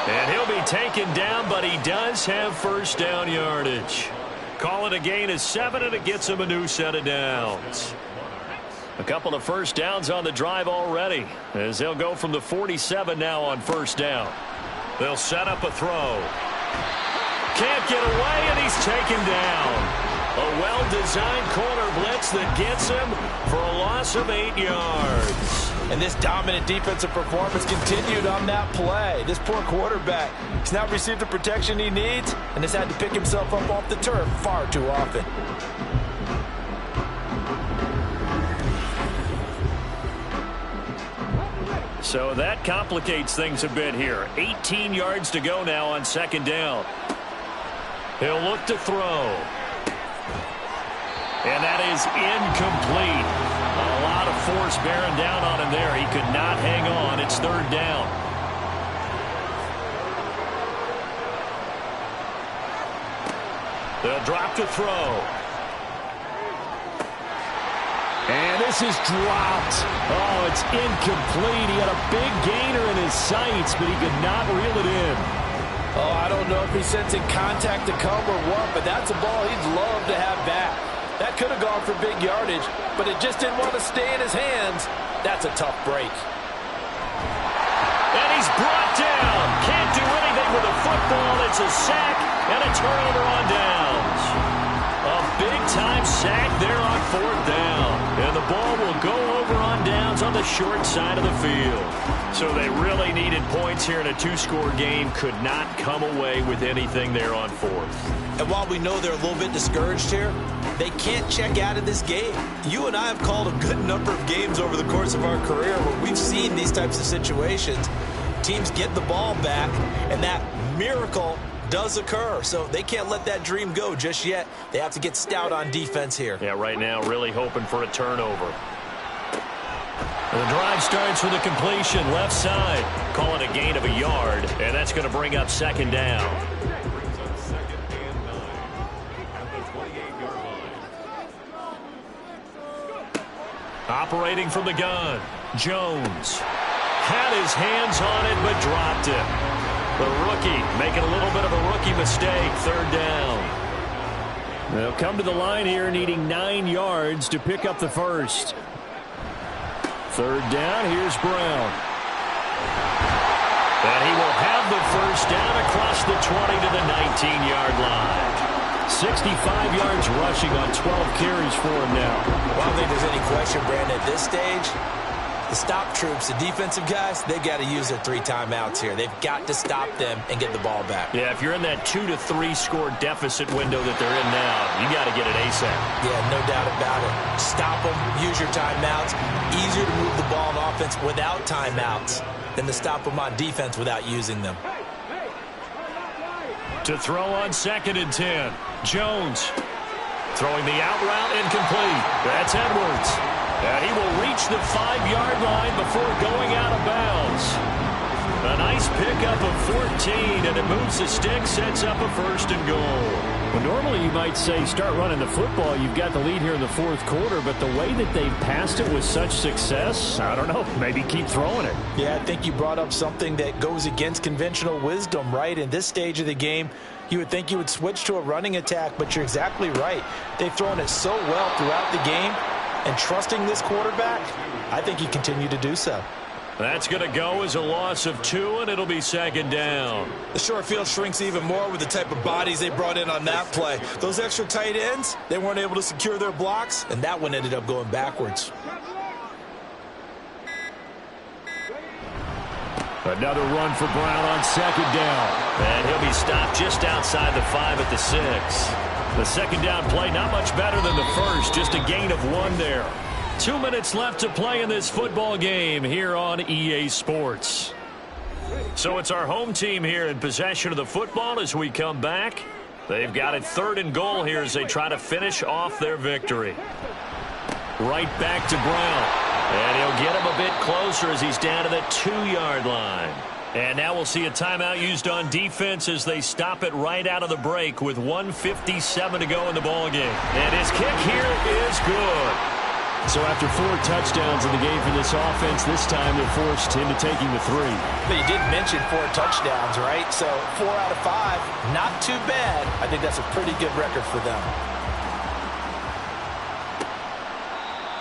And he'll be taken down, but he does have 1st down yardage. Call it a gain of 7, and it gets him a new set of downs. A couple of 1st downs on the drive already, as they'll go from the 47 now on 1st down. They'll set up a throw. Can't get away, and he's taken down. A well-designed corner blitz that gets him for a loss of 8 yards. And this dominant defensive performance continued on that play. This poor quarterback has now received the protection he needs and has had to pick himself up off the turf far too often. So that complicates things a bit here. 18 yards to go now on second down. He'll look to throw. And that is incomplete. A lot of force bearing down on him there. He could not hang on. It's third down. They'll drop to throw. And this is dropped. Oh, it's incomplete. He had a big gainer in his sights, but he could not reel it in. Oh, I don't know if he's sensing contact to come or what, but that's a ball he'd love to have back. That could have gone for big yardage, but it just didn't want to stay in his hands. That's a tough break. And he's brought down. Can't do anything with the football. It's a sack and a turnover on downs. A big-time sack there on fourth down. And the ball will go over on downs on the short side of the field. So they really needed points here in a two-score game. Could not come away with anything there on fourth. And while we know they're a little bit discouraged here, they can't check out of this game. You and I have called a good number of games over the course of our career where we've seen these types of situations. Teams get the ball back, and that miracle does occur. So they can't let that dream go just yet. They have to get stout on defense here. Yeah, right now really hoping for a turnover. The drive starts with a completion left side. Call it a gain of a yard, and that's going to bring up second down. Brings up 2nd and 9 at the 28-yard line. Operating from the gun, Jones had his hands on it but dropped it. The rookie making a little bit of a rookie mistake, third down. They'll come to the line here needing 9 yards to pick up the first. Third down, here's Brown. And he will have the first down across the 20 to the 19-yard line. 65 yards rushing on 12 carries for him now. Well, I don't think there's any question, Brandon, at this stage, the stop troops, the defensive guys, they've got to use their 3 timeouts here. They've got to stop them and get the ball back. Yeah, if you're in that 2 to 3 score deficit window that they're in now, you got to get it ASAP. Yeah, no doubt about it. Stop them, use your timeouts. Easier to move the ball on offense without timeouts than to stop them on defense without using them. To throw on 2nd and 10. Jones throwing the out route incomplete. That's Edwards. And he will reach the 5-yard line before going out of bounds. A nice pickup of 14, and it moves the stick, sets up a 1st and goal. Well, normally you might say start running the football. You've got the lead here in the 4th quarter, but the way that they've passed it with such success, I don't know, maybe keep throwing it. Yeah, I think you brought up something that goes against conventional wisdom, right? In this stage of the game, you would think you would switch to a running attack, but you're exactly right. They've thrown it so well throughout the game, and trusting this quarterback, I think you continue to do so. That's going to go as a loss of 2, and it'll be 2nd down. The short field shrinks even more with the type of bodies they brought in on that play. Those extra tight ends, they weren't able to secure their blocks, and that one ended up going backwards. Another run for Brown on 2nd down. And he'll be stopped just outside the 5 at the 6. The 2nd down play, not much better than the first, just a gain of 1 there. 2 minutes left to play in this football game here on EA Sports. So it's our home team here in possession of the football as we come back. They've got it 3rd and goal here as they try to finish off their victory. Right back to Brown. And he'll get him a bit closer as he's down to the 2-yard line. And now we'll see a timeout used on defense as they stop it right out of the break with 1:57 to go in the ballgame. And his kick here is good. So after 4 touchdowns in the game for this offense, this time they're forced into taking the 3. But you did mention 4 touchdowns, right? So 4 out of 5, not too bad. I think that's a pretty good record for them.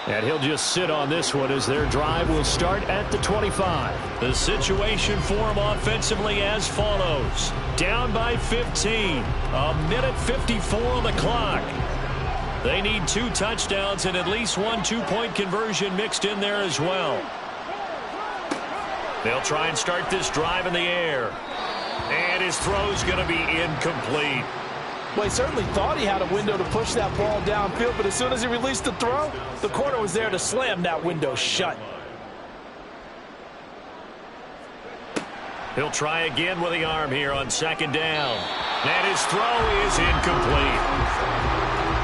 And he'll just sit on this one as their drive will start at the 25. The situation for him offensively as follows. Down by 15. 1:54 on the clock. They need 2 touchdowns and at least 1 two-point conversion mixed in there as well. They'll try and start this drive in the air. And his throw's going to be incomplete. Well, he certainly thought he had a window to push that ball downfield, but as soon as he released the throw, the corner was there to slam that window shut. He'll try again with the arm here on second down. And his throw is incomplete.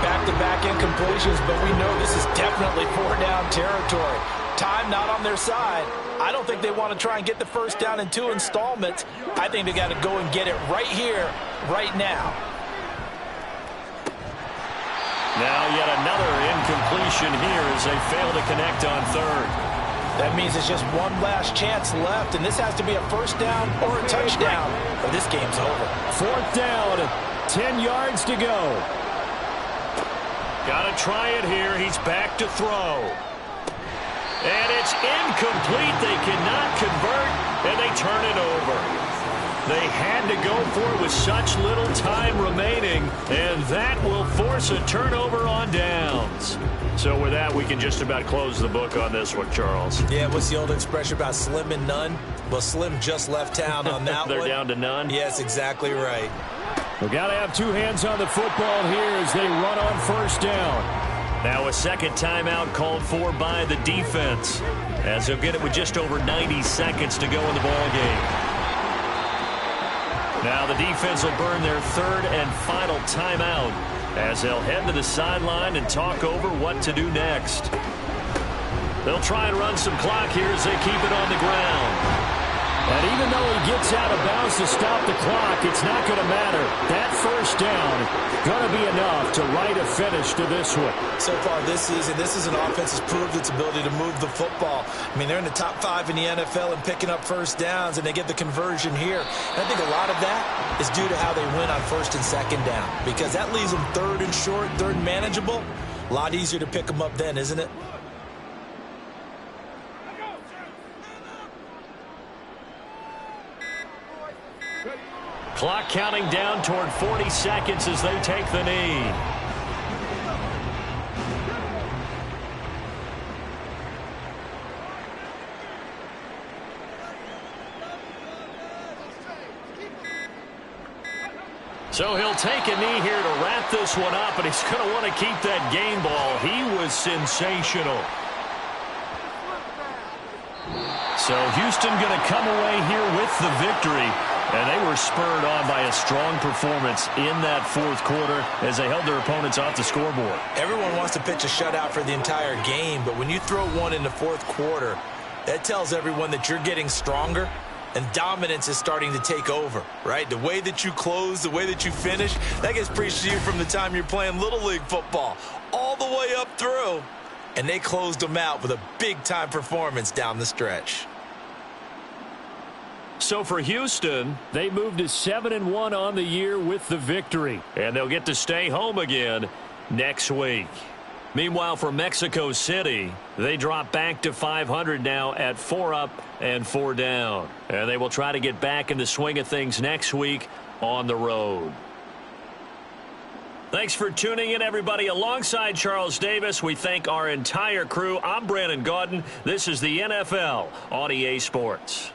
Back-to-back incompletions, but we know this is definitely four-down territory. Time not on their side. I don't think they want to try and get the first down in 2 installments. I think they got to go and get it right here, right now. Now yet another incompletion here as they fail to connect on third. That means it's just one last chance left, and this has to be a first down or a touchdown, or this game's over. Fourth down, 10 yards to go. Got to try it here. He's back to throw. And it's incomplete. They cannot convert, and they turn it over. They had to go for it with such little time remaining, and that will force a turnover on downs. So with that, we can just about close the book on this one, Charles. Yeah, what's the old expression about slim and none? Well, Slim just left town on that They're one. down to none? Yes, exactly right. We've got to have two hands on the football here as they run on first down. Now a second timeout called for by the defense, as they'll get it with just over 90 seconds to go in the ball game. Now the defense will burn their third and final timeout as they'll head to the sideline and talk over what to do next. They'll try and run some clock here as they keep it on the ground. And even though he gets out of bounds to stop the clock, it's not going to matter. That first down going to be enough to write a finish to this one. So far this season, this is an offense that's proved its ability to move the football. I mean, they're in the top 5 in the NFL in picking up first downs, and they get the conversion here. And I think a lot of that is due to how they win on first and second down, because that leaves them third and short, third and manageable. A lot easier to pick them up then, isn't it? Clock counting down toward 40 seconds as they take the knee. So he'll take a knee here to wrap this one up, and he's going to want to keep that game ball. He was sensational. So Houston going to come away here with the victory. And they were spurred on by a strong performance in that fourth quarter as they held their opponents off the scoreboard. Everyone wants to pitch a shutout for the entire game, but when you throw one in the fourth quarter, that tells everyone that you're getting stronger and dominance is starting to take over, right? The way that you close, the way that you finish, that gets preached to you from the time you're playing Little League football all the way up through. And they closed them out with a big-time performance down the stretch. So for Houston, They moved to 7-1 on the year with the victory. and they'll get to stay home again next week. Meanwhile, for Mexico City, they drop back to 500 now at 4 up and 4 down. And they will try to get back in the swing of things next week on the road. Thanks for tuning in, everybody. Alongside Charles Davis, we thank our entire crew. I'm Brandon Gaudin. This is the NFL on EA Sports.